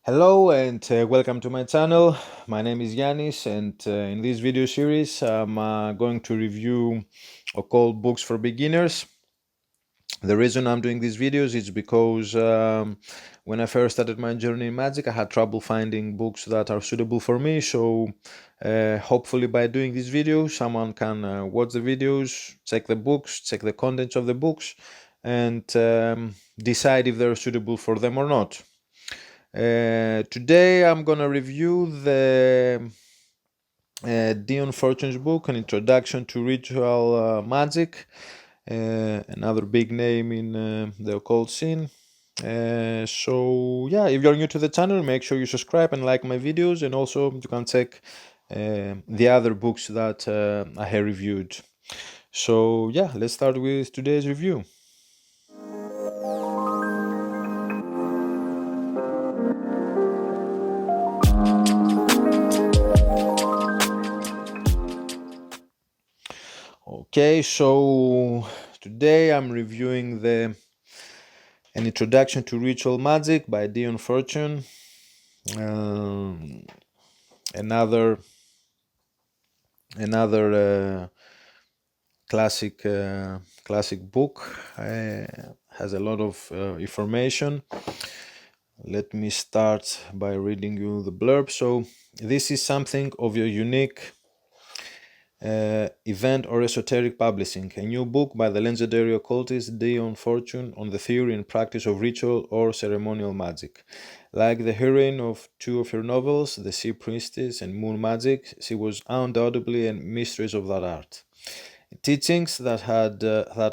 Hello and welcome to my channel. My name is Yanis, and in this video series I'm going to review occult books for beginners. The reason I'm doing these videos is because when I first started my journey in magic I had trouble finding books that are suitable for me, so hopefully by doing this video someone can watch the videos, check the books, check the contents of the books, and decide if they're suitable for them or not. Today I'm gonna review the Dion Fortune's book, An Introduction to Ritual Magic, another big name in the occult scene. So yeah, if you're new to the channel, make sure you subscribe and like my videos, and also you can check the other books that I have reviewed. So yeah, let's start with today's review. Okay, so today I'm reviewing the An Introduction to Ritual Magic by Dion Fortune. Um, another classic book. Has a lot of information. Let me start by reading you the blurb. So this is something of your unique event or esoteric publishing, a new book by the legendary occultist Dion Fortune on the theory and practice of ritual or ceremonial magic. Like the heroine of two of her novels, The Sea Priestess and Moon Magic, she was undoubtedly a mistress of that art. Teachings that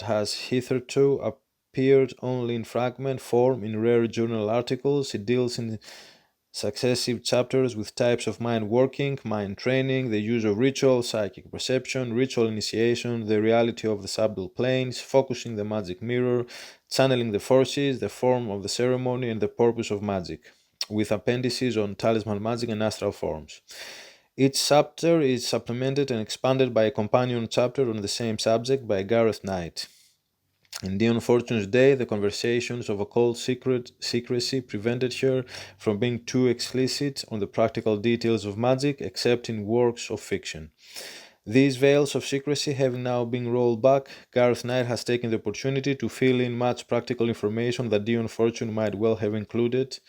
has hitherto appeared only in fragment form in rare journal articles, it deals in successive chapters with types of mind working, mind training, the use of ritual, psychic perception, ritual initiation, the reality of the subtle planes, focusing the magic mirror, channeling the forces, the form of the ceremony, and the purpose of magic, with appendices on talisman magic and astral forms. Each chapter is supplemented and expanded by a companion chapter on the same subject by Gareth Knight. In Dion Fortune's day, the conversations of occult secrecy prevented her from being too explicit on the practical details of magic, except in works of fiction. These veils of secrecy having now been rolled back, Gareth Knight has taken the opportunity to fill in much practical information that Dion Fortune might well have included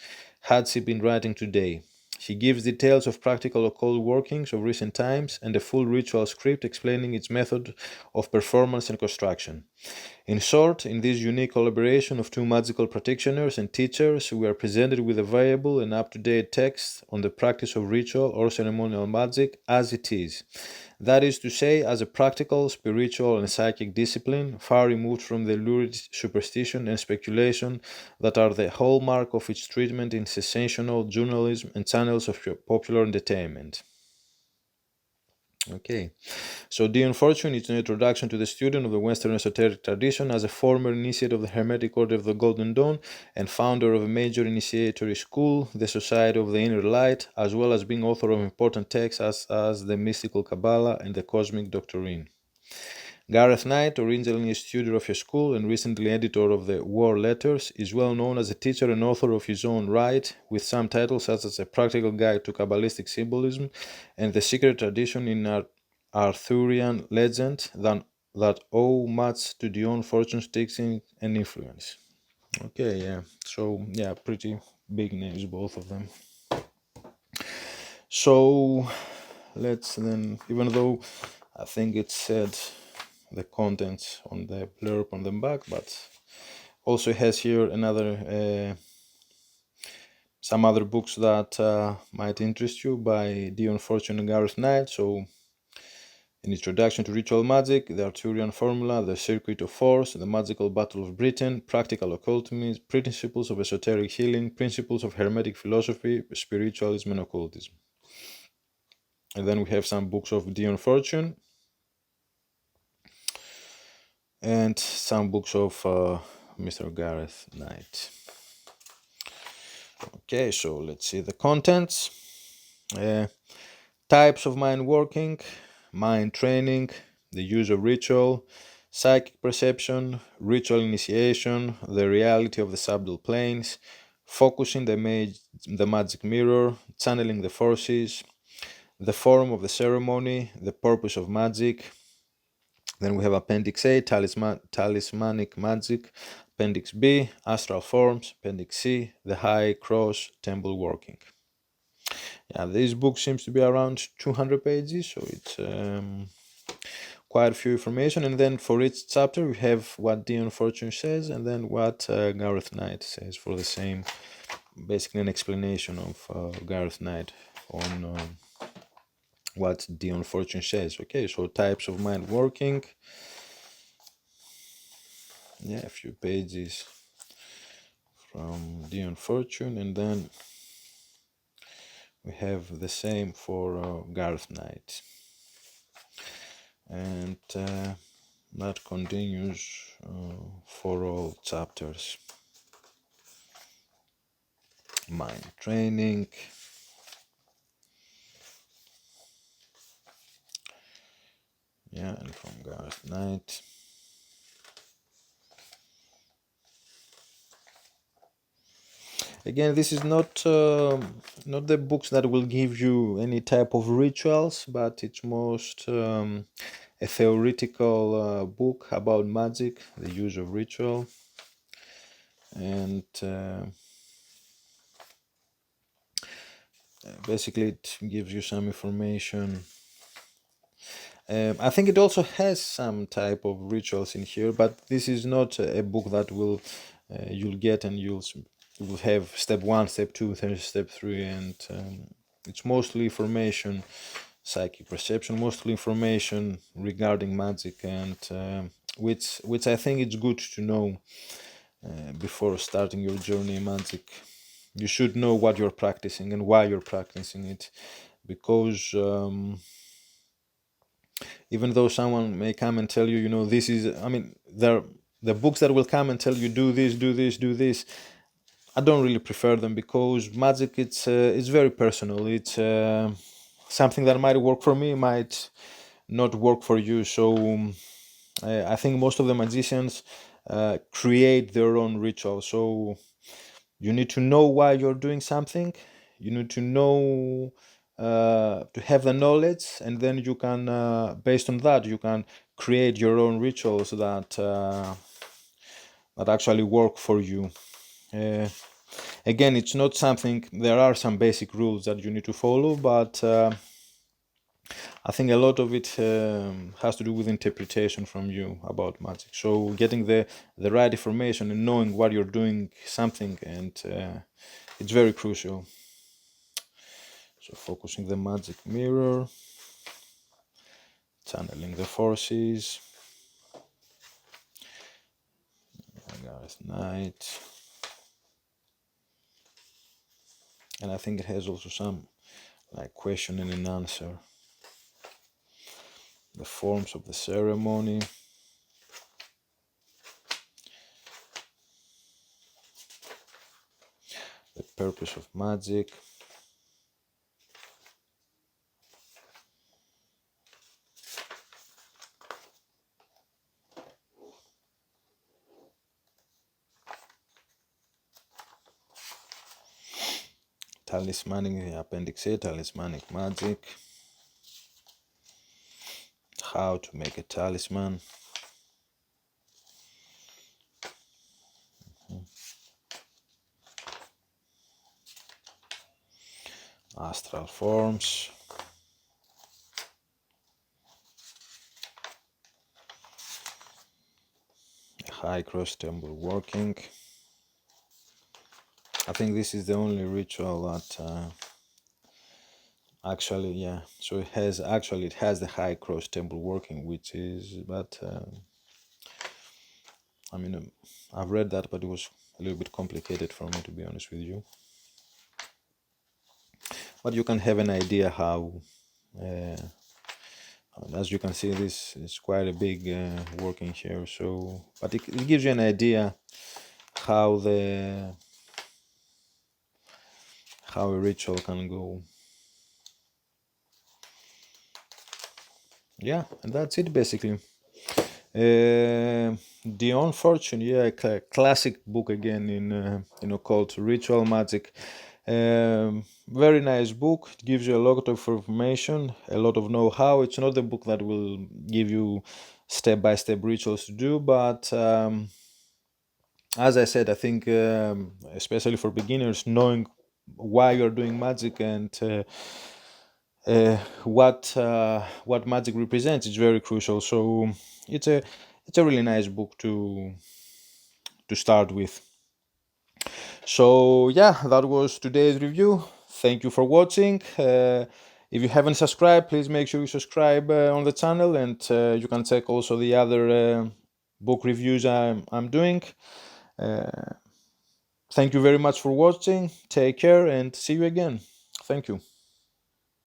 had she been writing today. He gives details of practical occult workings of recent times and a full ritual script explaining its method of performance and construction. In short, in this unique collaboration of two magical practitioners and teachers, we are presented with a viable and up-to-date text on the practice of ritual or ceremonial magic as it is. That is to say, as a practical, spiritual, and psychic discipline, far removed from the lurid superstition and speculation that are the hallmark of its treatment in sensational journalism and channels of popular entertainment. Okay, so Dion Fortune is an introduction to the student of the Western esoteric tradition as a former initiate of the Hermetic Order of the Golden Dawn and founder of a major initiatory school, the Society of the Inner Light, as well as being author of important texts as the Mystical Kabbalah and the Cosmic Doctrine. Gareth Knight, originally a student of his school and recently editor of the War Letters, is well known as a teacher and author of his own right, with some titles such as A Practical Guide to Kabbalistic Symbolism and The Secret Tradition in Arthurian Legend that owe much to Dion Fortune's teaching and influence. Okay, yeah, so yeah, pretty big names, both of them. So let's then, even though I think it said the contents on the blurb on the back, but also has here some other books that might interest you by Dion Fortune and Gareth Knight. So An Introduction to Ritual Magic, The Arthurian Formula, The Circuit of Force, The Magical Battle of Britain, Practical Occultism, Principles of Esoteric Healing, Principles of Hermetic Philosophy, Spiritualism and Occultism. And then we have some books of Dion Fortune and some books of Mr. Gareth Knight. Okay, so let's see the contents. Types of mind working, mind training, the use of ritual, psychic perception, ritual initiation, the reality of the subtle planes, focusing the magic mirror, channeling the forces, the form of the ceremony, the purpose of magic. Then we have Appendix A, talismanic magic. Appendix B, astral forms. Appendix C, the high cross temple working. Yeah, this book seems to be around 200 pages, so it's quite a few information. And then for each chapter, we have what Dion Fortune says, and then what Gareth Knight says for the same, basically an explanation of Gareth Knight on what Dion Fortune says. Okay, so types of mind working. Yeah, a few pages from Dion Fortune, and then we have the same for Gareth Knight. And that continues for all chapters. Mind training. Yeah, and from Gareth Knight. Again, this is not the books that will give you any type of rituals, but it's most a theoretical book about magic, the use of ritual, and basically it gives you some information. I think it also has some type of rituals in here, but this is not a book that will you'll get and you will have step 1, step 2, step 3, and it's mostly information, psychic perception, mostly information regarding magic, and which I think it's good to know before starting your journey in magic. You should know what you're practicing and why you're practicing it, because even though someone may come and tell you, you know, this is, I mean, the books that will come and tell you do this, do this, do this. I don't really prefer them, because magic it's very personal. It's something that might work for me, might not work for you. So I think most of the magicians create their own ritual. So you need to know why you're doing something. You need to know to have the knowledge, and then you can, based on that, you can create your own rituals that actually work for you. Again, it's not something. There are some basic rules that you need to follow, but I think a lot of it has to do with interpretation from you about magic. So getting the right information and knowing what you're doing something, and it's very crucial. So focusing the magic mirror, channeling the forces, Gareth Knight, and I think it has also some like question and an answer. The forms of the ceremony. The purpose of magic. Talismanic, Appendix A, talismanic magic. How to make a talisman. Astral forms. High cross temple working. I think this is the only ritual that actually, yeah. So it has the high cross temple working, which is, but I mean, I've read that, but it was a little bit complicated for me, to be honest with you. But you can have an idea how. As you can see, this is quite a big working here. So, but it gives you an idea how a ritual can go. Yeah, and that's it basically. Dion Fortune, yeah, classic book again in occult ritual magic. Very nice book. It gives you a lot of information, a lot of know-how. It's not a book that will give you step-by-step rituals to do, but as I said, I think especially for beginners, knowing why you're doing magic and what magic represents is very crucial. So it's a it's a really nice book to start with. So yeah, that was today's review. Thank you for watching. If you haven't subscribed, please make sure you subscribe on the channel, and you can check also the other book reviews I'm doing. Thank you very much for watching. Take care and see you again. Thank you.